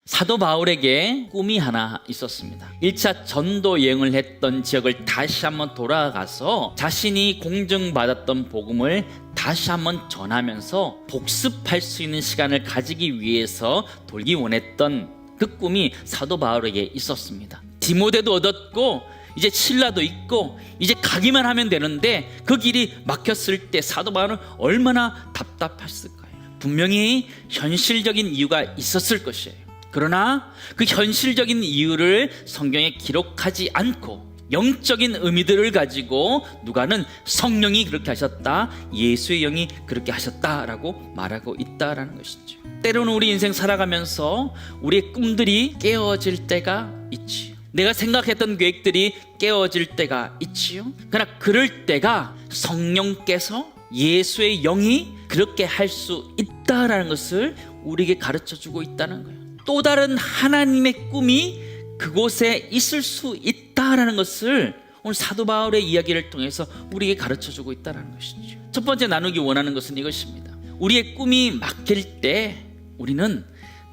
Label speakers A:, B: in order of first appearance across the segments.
A: 사도 바울에게 꿈이 하나 있었습니다. 1차 전도 여행을 했던 지역을 다시 한번 돌아가서 자신이 공증받았던 복음을 다시 한번 전하면서 복습할 수 있는 시간을 가지기 위해서 돌기 원했던 그 꿈이 사도 바울에게 있었습니다. 디모데도 얻었고 이제 신라도 있고 이제 가기만 하면 되는데 그 길이 막혔을 때 사도 바울은 얼마나 답답했을까요? 분명히 현실적인 이유가 있었을 것이에요. 그러나 그 현실적인 이유를 성경에 기록하지 않고 영적인 의미들을 가지고 누가는 성령이 그렇게 하셨다, 예수의 영이 그렇게 하셨다라고 말하고 있다라는 것이죠. 때로는 우리 인생 살아가면서 우리의 꿈들이 깨어질 때가 있지요. 내가 생각했던 계획들이 깨어질 때가 있지요. 그러나 그럴 때가 성령께서 예수의 영이 그렇게 할 수 있다라는 것을 우리에게 가르쳐주고 있다는 거예요. 또 다른 하나님의 꿈이 그곳에 있을 수 있다라는 것을 오늘 사도 바울의 이야기를 통해서 우리에게 가르쳐주고 있다는 것이죠. 첫 번째 나누기 원하는 것은 이것입니다. 우리의 꿈이 막힐 때 우리는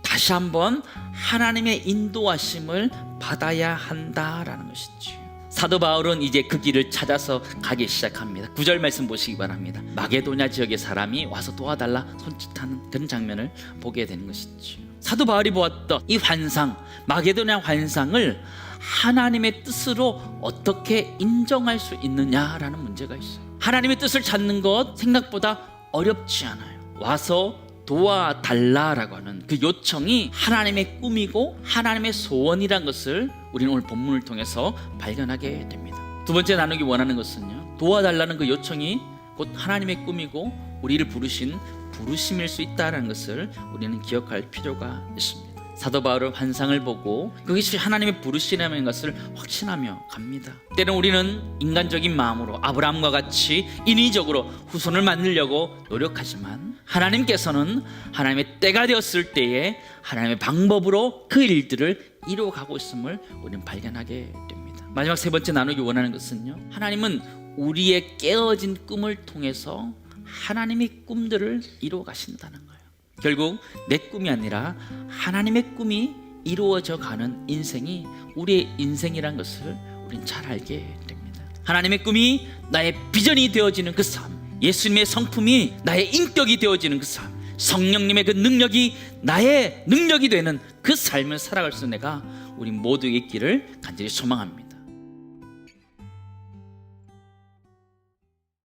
A: 다시 한번 하나님의 인도하심을 받아야 한다라는 것이죠. 사도 바울은 이제 그 길을 찾아서 가기 시작합니다. 9절 말씀 보시기 바랍니다. 마게도냐 지역의 사람이 와서 도와달라 손짓하는 그런 장면을 보게 되는 것이죠. 사도 바울이 보았던 이 환상, 마게도냐 환상을 하나님의 뜻으로 어떻게 인정할 수 있느냐라는 문제가 있어요. 하나님의 뜻을 찾는 것 생각보다 어렵지 않아요. 와서 도와달라라고 하는 그 요청이 하나님의 꿈이고 하나님의 소원이란 것을 우리는 오늘 본문을 통해서 발견하게 됩니다. 두 번째 나누기 원하는 것은요, 도와달라는 그 요청이 곧 하나님의 꿈이고 우리를 부르신 부르심일 수 있다는 것을 우리는 기억할 필요가 있습니다. 사도 바울은 환상을 보고 그것이 하나님의 부르심이라는 것을 확신하며 갑니다. 때는 우리는 인간적인 마음으로 아브라함과 같이 인위적으로 후손을 만들려고 노력하지만 하나님께서는 하나님의 때가 되었을 때에 하나님의 방법으로 그 일들을 이루어가고 있음을 우리는 발견하게 됩니다. 마지막 세 번째 나누기 원하는 것은요, 하나님은 우리의 깨어진 꿈을 통해서 하나님의 꿈들을 이루어 가신다는 거예요. 결국 내 꿈이 아니라 하나님의 꿈이 이루어져 가는 인생이 우리의 인생이란 것을 우린 잘 알게 됩니다. 하나님의 꿈이 나의 비전이 되어지는 그 삶, 예수님의 성품이 나의 인격이 되어지는 그 삶, 성령님의 그 능력이 나의 능력이 되는 그 삶을 살아갈 수 있는 내가 우리 모두의 길을 간절히 소망합니다.